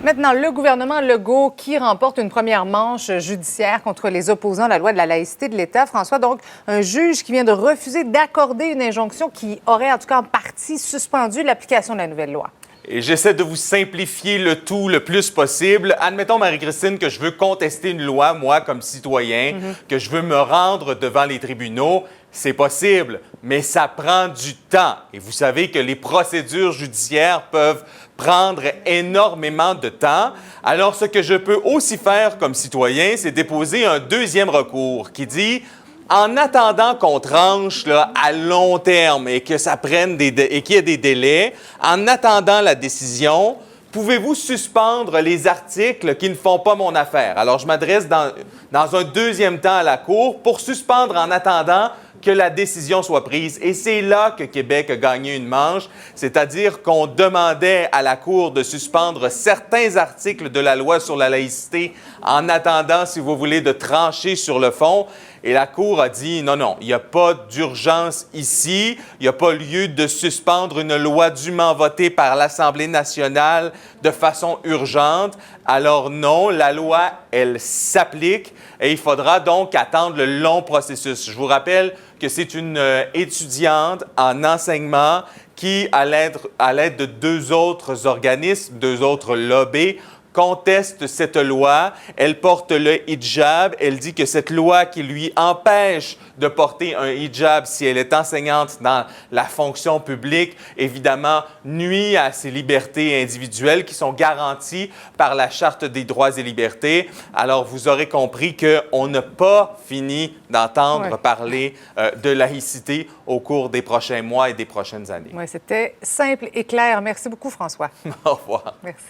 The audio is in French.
Maintenant, le gouvernement Legault qui remporte une première manche judiciaire contre les opposants à la loi de la laïcité de l'État. François, donc, un juge qui vient de refuser d'accorder une injonction qui aurait, en tout cas en partie, suspendu l'application de la nouvelle loi. Et j'essaie de vous simplifier le tout le plus possible. Admettons, Marie-Christine, que je veux contester une loi, moi, comme citoyen, que je veux me rendre devant les tribunaux. C'est possible, mais ça prend du temps. Et vous savez que les procédures judiciaires peuvent prendre énormément de temps. Alors, ce que je peux aussi faire comme citoyen, c'est déposer un deuxième recours qui dit... En attendant qu'on tranche là, à long terme et que ça prenne et qu'il y ait des délais, en attendant la décision, pouvez-vous suspendre les articles qui ne font pas mon affaire? Alors, je m'adresse dans un deuxième temps à la Cour pour suspendre en attendant que la décision soit prise. Et c'est là que Québec a gagné une manche, c'est-à-dire qu'on demandait à la Cour de suspendre certains articles de la loi sur la laïcité en attendant, si vous voulez, de trancher sur le fond. Et la Cour a dit non, non, il n'y a pas d'urgence ici, il n'y a pas lieu de suspendre une loi dûment votée par l'Assemblée nationale de façon urgente. Alors non, la loi, elle s'applique et il faudra donc attendre le long processus. Je vous rappelle que c'est une étudiante en enseignement qui, à l'aide de deux autres organismes, deux autres lobbies, conteste cette loi. Elle porte le hijab. Elle dit que cette loi qui lui empêche de porter un hijab si elle est enseignante dans la fonction publique, évidemment, nuit à ses libertés individuelles qui sont garanties par la Charte des droits et libertés. Alors, vous aurez compris qu'on n'a pas fini d'entendre parler de laïcité au cours des prochains mois et des prochaines années. Oui, c'était simple et clair. Merci beaucoup, François. Au revoir. Merci.